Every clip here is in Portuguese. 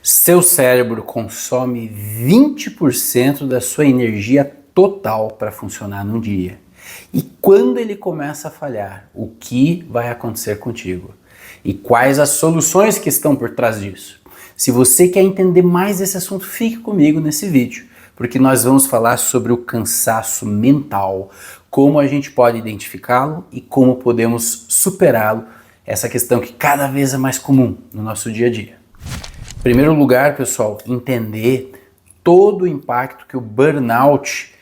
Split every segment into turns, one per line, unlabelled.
Seu cérebro consome 20% da sua energia total para funcionar num dia. E quando ele começa a falhar, o que vai acontecer contigo? E quais as soluções que estão por trás disso? Se você quer entender mais desse assunto, fique comigo nesse vídeo, porque nós vamos falar sobre o cansaço mental, como a gente pode identificá-lo e como podemos superá-lo, essa questão que cada vez é mais comum no nosso dia a dia. Em primeiro lugar, pessoal, entender todo o impacto que o burnout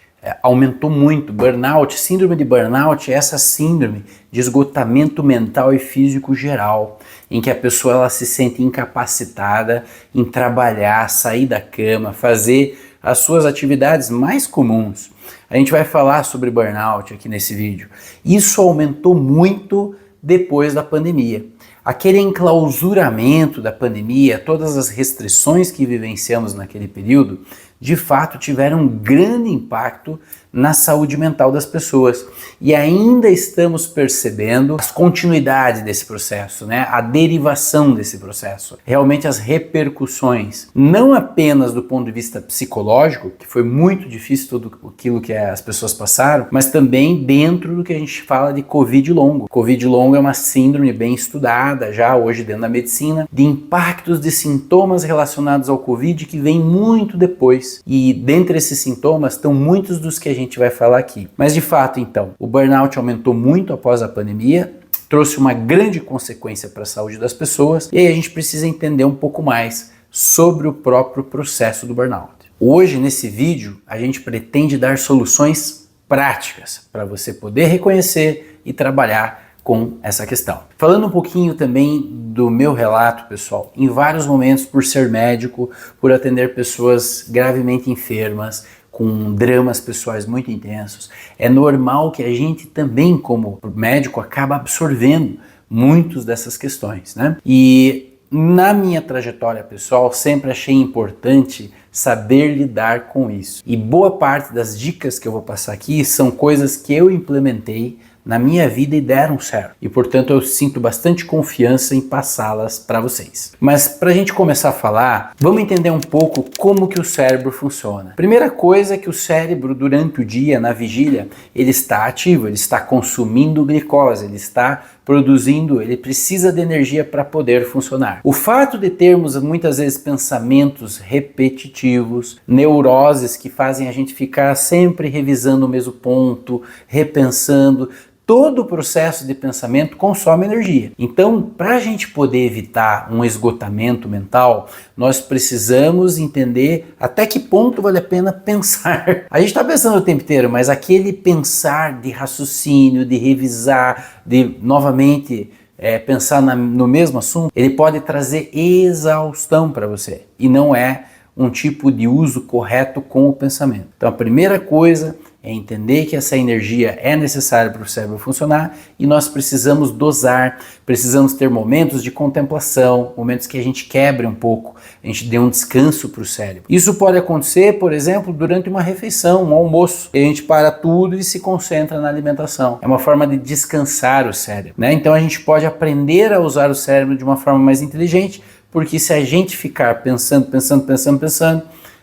aumentou muito. Burnout, síndrome de burnout é essa síndrome de esgotamento mental e físico geral, em que a pessoa ela se sente incapacitada em trabalhar, sair da cama, fazer as suas atividades mais comuns. A gente vai falar sobre burnout aqui nesse vídeo. Isso aumentou muito depois da pandemia. Aquele enclausuramento da pandemia, todas as restrições que vivenciamos naquele período, de fato tiveram um grande impacto na saúde mental das pessoas. E ainda estamos percebendo as continuidades desse processo, né? A derivação desse processo, realmente as repercussões, não apenas do ponto de vista psicológico, que foi muito difícil tudo aquilo que as pessoas passaram, mas também dentro do que a gente fala de Covid longo. Covid longo é uma síndrome bem estudada já hoje dentro da medicina, de impactos de sintomas relacionados ao Covid que vem muito depois. E dentre esses sintomas estão muitos dos que a gente vai falar aqui. Mas de fato, então, o burnout aumentou muito após a pandemia, trouxe uma grande consequência para a saúde das pessoas, e aí a gente precisa entender um pouco mais sobre o próprio processo do burnout. Hoje, nesse vídeo, a gente pretende dar soluções práticas para você poder reconhecer e trabalhar com essa questão. Falando um pouquinho também do meu relato, pessoal, em vários momentos por ser médico, por atender pessoas gravemente enfermas, com dramas pessoais muito intensos, é normal que a gente também, como médico, acaba absorvendo muitas dessas questões, né? E na minha trajetória pessoal, sempre achei importante saber lidar com isso. E boa parte das dicas que eu vou passar aqui são coisas que eu implementei na minha vida e deram certo. E portanto eu sinto bastante confiança em passá-las para vocês. Mas para a gente começar a falar, vamos entender um pouco como que o cérebro funciona. Primeira coisa é que o cérebro durante o dia, na vigília, ele está ativo, ele está consumindo glicose, ele está produzindo, ele precisa de energia para poder funcionar. O fato de termos muitas vezes pensamentos repetitivos, neuroses que fazem a gente ficar sempre revisando o mesmo ponto, repensando, todo o processo de pensamento consome energia. Então, para a gente poder evitar um esgotamento mental, nós precisamos entender até que ponto vale a pena pensar. A gente está pensando o tempo inteiro, mas aquele pensar de raciocínio, de revisar, de novamente pensar no mesmo assunto, ele pode trazer exaustão para você. E não é um tipo de uso correto com o pensamento. Então, a primeira coisa é entender que essa energia é necessária para o cérebro funcionar e nós precisamos dosar, precisamos ter momentos de contemplação, momentos que a gente quebre um pouco, a gente dê um descanso para o cérebro. Isso pode acontecer, por exemplo, durante uma refeição, um almoço, e a gente para tudo e se concentra na alimentação. É uma forma de descansar o cérebro, né? Então a gente pode aprender a usar o cérebro de uma forma mais inteligente, porque se a gente ficar pensando,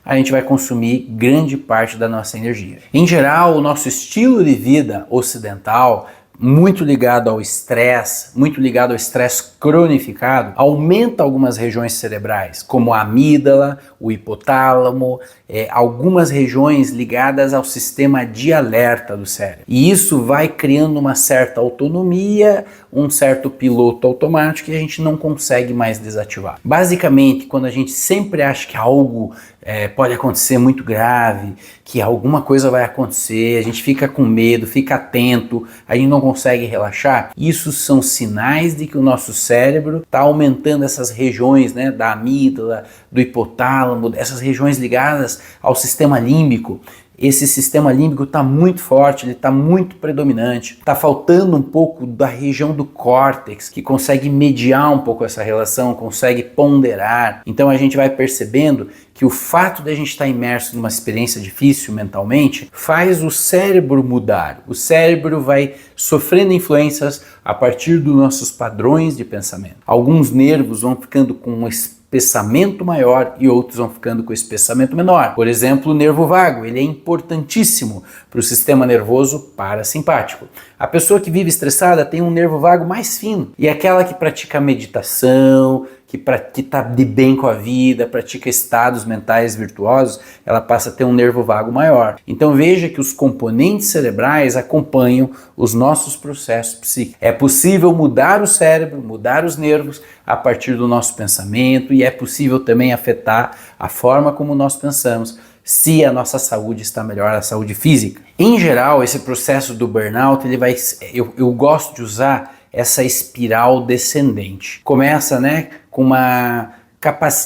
a gente vai consumir grande parte da nossa energia. Em geral, o nosso estilo de vida ocidental, muito ligado ao estresse cronificado, aumenta algumas regiões cerebrais, como a amígdala, o hipotálamo, algumas regiões ligadas ao sistema de alerta do cérebro. E isso vai criando uma certa autonomia, um certo piloto automático que a gente não consegue mais desativar. Basicamente, quando a gente sempre acha que algo pode acontecer muito grave, que alguma coisa vai acontecer, a gente fica com medo, fica atento, a gente não consegue relaxar, isso são sinais de que o nosso cérebro está aumentando essas regiões, né, da amígdala, do hipotálamo, essas regiões ligadas ao sistema límbico. Esse sistema límbico está muito forte, ele está muito predominante. Está faltando um pouco da região do córtex, que consegue mediar um pouco essa relação, consegue ponderar. Então a gente vai percebendo que o fato de a gente estar imerso numa experiência difícil mentalmente faz o cérebro mudar. O cérebro vai sofrendo influências a partir dos nossos padrões de pensamento. Alguns nervos vão ficando com espessamento maior e outros vão ficando com espessamento menor. Por exemplo, o nervo vago, ele é importantíssimo para o sistema nervoso parasimpático. A pessoa que vive estressada tem um nervo vago mais fino, e aquela que pratica meditação, que está de bem com a vida, pratica estados mentais virtuosos, ela passa a ter um nervo vago maior. Então veja que os componentes cerebrais acompanham os nossos processos psíquicos. É possível mudar o cérebro, mudar os nervos a partir do nosso pensamento, e é possível também afetar a forma como nós pensamos, se a nossa saúde está melhor, a saúde física. Em geral, esse processo do burnout, eu gosto de usar essa espiral descendente. Começa, com uma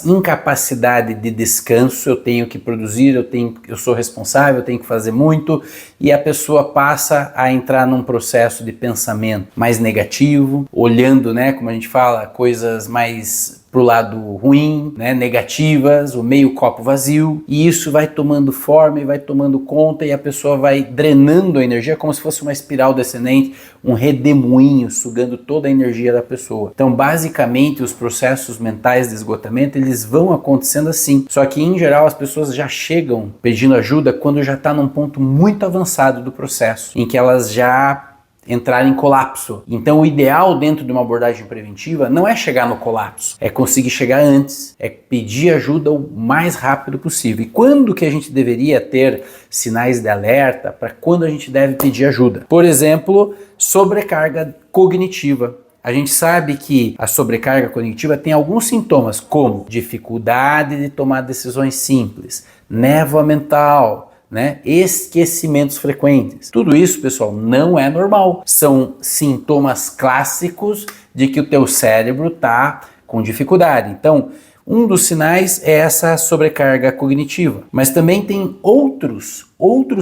incapacidade de descanso, eu tenho que produzir, eu sou responsável, eu tenho que fazer muito, e a pessoa passa a entrar num processo de pensamento mais negativo, olhando, como a gente fala, coisas mais pro lado ruim, negativas, o meio copo vazio, e isso vai tomando forma e vai tomando conta, e a pessoa vai drenando a energia como se fosse uma espiral descendente, um redemoinho sugando toda a energia da pessoa. Então, basicamente, os processos mentais de esgotamento, eles vão acontecendo assim. Só que, em geral, as pessoas já chegam pedindo ajuda quando já está num ponto muito avançado do processo, em que elas já entrar em colapso. Então o ideal dentro de uma abordagem preventiva não é chegar no colapso, é conseguir chegar antes, é pedir ajuda o mais rápido possível. E quando que a gente deveria ter sinais de alerta para quando a gente deve pedir ajuda? Por exemplo, sobrecarga cognitiva. A gente sabe que a sobrecarga cognitiva tem alguns sintomas, como dificuldade de tomar decisões simples, névoa mental, esquecimentos frequentes. Tudo isso, pessoal, não é normal. São sintomas clássicos de que o teu cérebro está com dificuldade. Então, um dos sinais é essa sobrecarga cognitiva. Mas também tem outros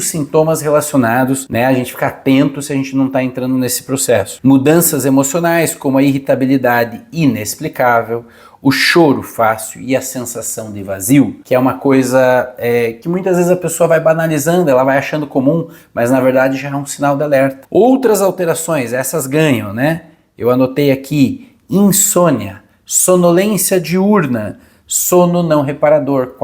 sintomas relacionados, a gente ficar atento se a gente não está entrando nesse processo. Mudanças emocionais, como a irritabilidade inexplicável, o choro fácil e a sensação de vazio, que é uma coisa que muitas vezes a pessoa vai banalizando, ela vai achando comum, mas na verdade já é um sinal de alerta. Outras alterações, essas ganham, Eu anotei aqui: insônia, sonolência diurna, sono não reparador,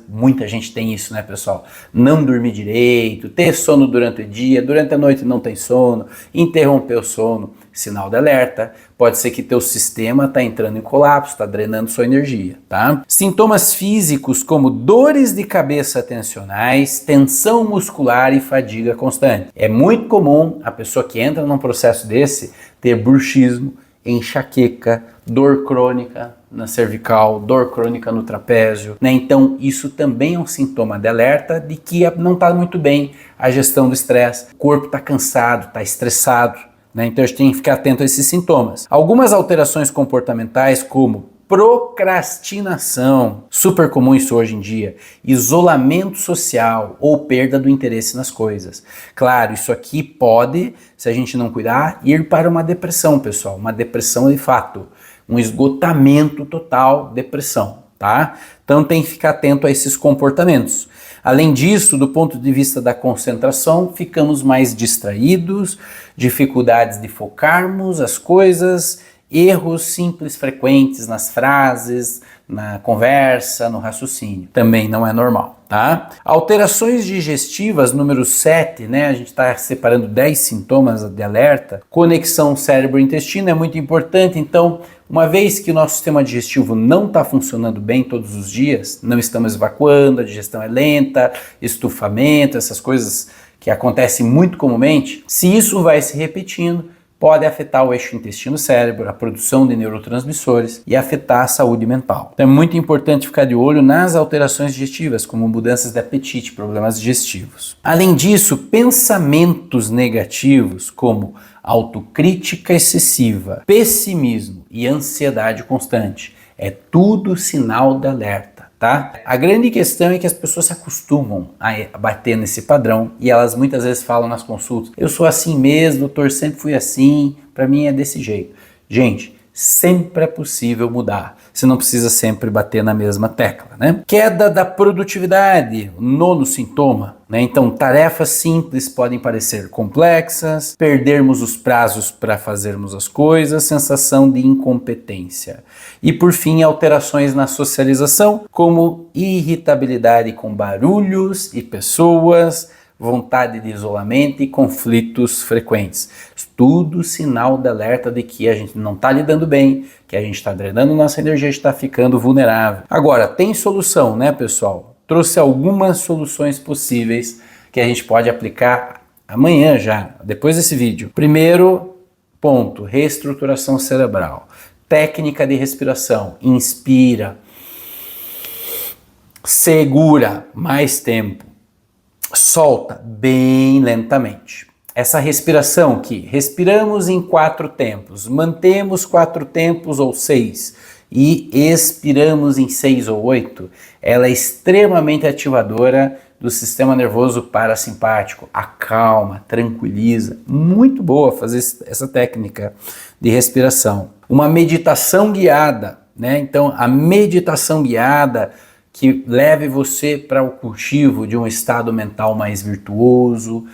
muita gente tem isso, pessoal? Não dormir direito, ter sono durante o dia, durante a noite não tem sono, interromper o sono, sinal de alerta. Pode ser que teu sistema está entrando em colapso, está drenando sua energia, tá? Sintomas físicos como dores de cabeça tensionais, tensão muscular e fadiga constante. É muito comum a pessoa que entra num processo desse ter bruxismo, enxaqueca, dor crônica na cervical, dor crônica no trapézio, Então isso também é um sintoma de alerta de que não está muito bem a gestão do estresse, o corpo está cansado, está estressado, Então a gente tem que ficar atento a esses sintomas. Algumas alterações comportamentais, como procrastinação, super comum isso hoje em dia, isolamento social ou perda do interesse nas coisas. Claro, isso aqui pode, se a gente não cuidar, ir para uma depressão, pessoal, uma depressão de fato, um esgotamento total, depressão, tá? Então tem que ficar atento a esses comportamentos. Além disso, do ponto de vista da concentração, ficamos mais distraídos, dificuldades de focarmos as coisas, erros simples frequentes nas frases, na conversa, no raciocínio. Também não é normal, tá? Alterações digestivas, número 7, A gente está separando 10 sintomas de alerta. Conexão cérebro-intestino é muito importante. Então, uma vez que o nosso sistema digestivo não está funcionando bem todos os dias, não estamos evacuando, a digestão é lenta, estufamento, essas coisas que acontecem muito comumente, se isso vai se repetindo, pode afetar o eixo intestino-cérebro, a produção de neurotransmissores e afetar a saúde mental. Então é muito importante ficar de olho nas alterações digestivas, como mudanças de apetite, problemas digestivos. Além disso, pensamentos negativos, como autocrítica excessiva, pessimismo e ansiedade constante, é tudo sinal de alerta, tá? A grande questão é que as pessoas se acostumam a bater nesse padrão e elas muitas vezes falam nas consultas: eu sou assim mesmo, doutor, sempre fui assim, pra mim é desse jeito. Gente, Sempre é possível mudar. Você não precisa sempre bater na mesma tecla, né? Queda da produtividade, o nono sintoma, né? Então, tarefas simples podem parecer complexas, perdermos os prazos para fazermos as coisas, sensação de incompetência. E por fim, alterações na socialização, como irritabilidade com barulhos e pessoas, vontade de isolamento e conflitos frequentes. Tudo sinal de alerta de que a gente não está lidando bem, que a gente está drenando nossa energia, a gente está ficando vulnerável. Agora, tem solução, né, pessoal? Trouxe algumas soluções possíveis que a gente pode aplicar amanhã já, depois desse vídeo. Primeiro ponto, reestruturação cerebral. Técnica de respiração. Inspira. Segura mais tempo. Solta bem lentamente. Essa respiração que respiramos em 4 tempos, mantemos 4 tempos ou 6 e expiramos em 6 ou 8, ela é extremamente ativadora do sistema nervoso parasimpático, acalma, tranquiliza. Muito boa fazer essa técnica de respiração. Uma meditação guiada, né? Então, a meditação guiada que leve você para o cultivo de um estado mental mais virtuoso,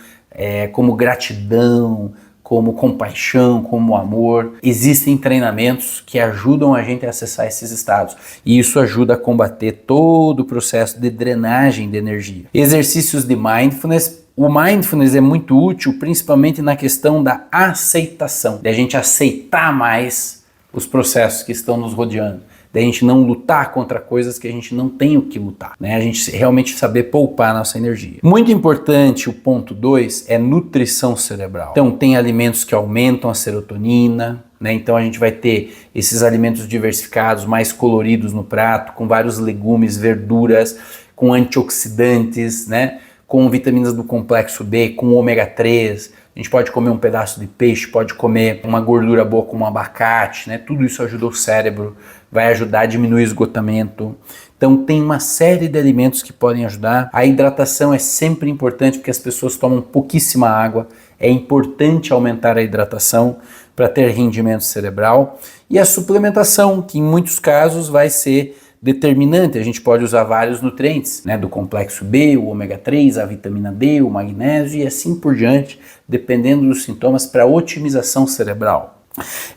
como gratidão, como compaixão, como amor. Existem treinamentos que ajudam a gente a acessar esses estados e isso ajuda a combater todo o processo de drenagem de energia. Exercícios de mindfulness. O mindfulness é muito útil principalmente na questão da aceitação, de a gente aceitar mais os processos que estão nos rodeando. Da gente não lutar contra coisas que a gente não tem o que lutar, né? A gente realmente saber poupar nossa energia. Muito importante, o ponto 2 é nutrição cerebral. Então tem alimentos que aumentam a serotonina, né? Então a gente vai ter esses alimentos diversificados, mais coloridos no prato, com vários legumes, verduras, com antioxidantes, né? Com vitaminas do complexo B, com ômega 3. A gente pode comer um pedaço de peixe, pode comer uma gordura boa como um abacate, né? Tudo isso ajuda o cérebro, vai ajudar a diminuir o esgotamento. Então tem uma série de alimentos que podem ajudar. A hidratação é sempre importante porque as pessoas tomam pouquíssima água. É importante aumentar a hidratação para ter rendimento cerebral. E a suplementação, que em muitos casos vai ser determinante. A gente pode usar vários nutrientes, né, do complexo B, o ômega 3, a vitamina D, o magnésio e assim por diante, dependendo dos sintomas, para otimização cerebral.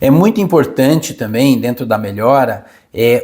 É muito importante também, dentro da melhora,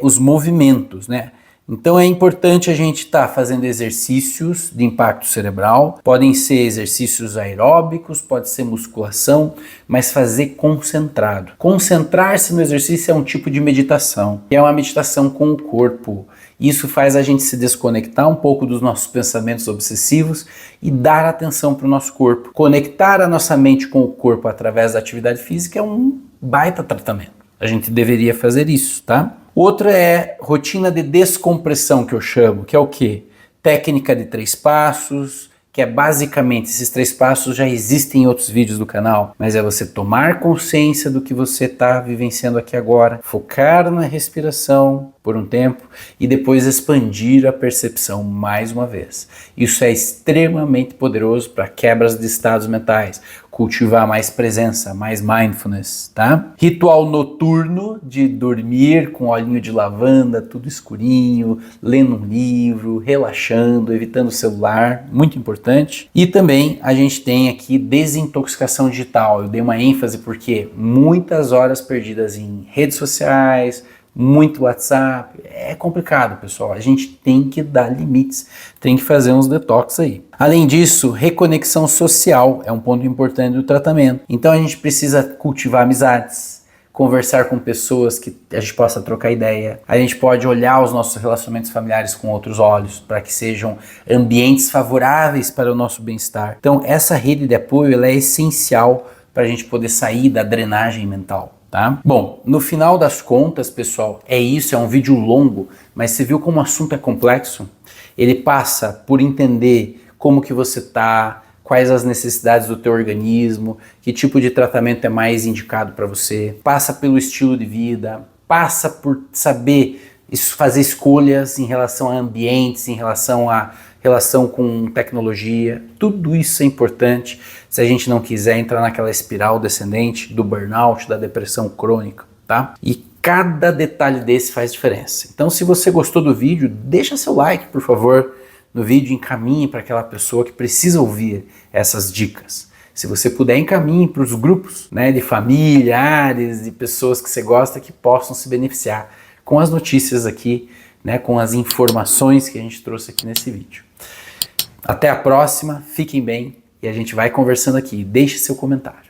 os movimentos, né? Então é importante a gente estar fazendo exercícios de impacto cerebral, podem ser exercícios aeróbicos, pode ser musculação, mas fazer concentrado. Concentrar-se no exercício é um tipo de meditação, é uma meditação com o corpo. Isso faz a gente se desconectar um pouco dos nossos pensamentos obsessivos e dar atenção para o nosso corpo. Conectar a nossa mente com o corpo através da atividade física é um baita tratamento. A gente deveria fazer isso, tá? Outra é rotina de descompressão, que eu chamo, que é o quê? Técnica de 3 passos, que é basicamente, esses 3 passos já existem em outros vídeos do canal, mas é você tomar consciência do que você está vivenciando aqui agora, focar na respiração por um tempo e depois expandir a percepção mais uma vez. Isso é extremamente poderoso para quebras de estados mentais, cultivar mais presença, mais mindfulness, tá? Ritual noturno de dormir com olhinho de lavanda, tudo escurinho, lendo um livro, relaxando, evitando o celular, muito importante. E também a gente tem aqui desintoxicação digital. Eu dei uma ênfase porque muitas horas perdidas em redes sociais, muito WhatsApp, é complicado, pessoal. A gente tem que dar limites, tem que fazer uns detox aí. Além disso, reconexão social é um ponto importante do tratamento. Então a gente precisa cultivar amizades, conversar com pessoas que a gente possa trocar ideia. A gente pode olhar os nossos relacionamentos familiares com outros olhos, para que sejam ambientes favoráveis para o nosso bem-estar. Então essa rede de apoio ela é essencial para a gente poder sair da drenagem mental. Tá? Bom, no final das contas, pessoal, é isso, é um vídeo longo, mas você viu como o assunto é complexo? Ele passa por entender como que você tá, quais as necessidades do teu organismo, que tipo de tratamento é mais indicado para você, passa pelo estilo de vida, passa por saber fazer escolhas em relação a ambientes, em relação a relação com tecnologia, tudo isso é importante se a gente não quiser entrar naquela espiral descendente do burnout, da depressão crônica. tá? E cada detalhe desse faz diferença. Então, se você gostou do vídeo, deixa seu like, por favor, no vídeo, encaminhe para aquela pessoa que precisa ouvir essas dicas. Se você puder, encaminhe para os grupos, né, de familiares, de pessoas que você gosta que possam se beneficiar com as notícias aqui, né, com as informações que a gente trouxe aqui nesse vídeo. Até a próxima, fiquem bem e a gente vai conversando aqui. Deixe seu comentário.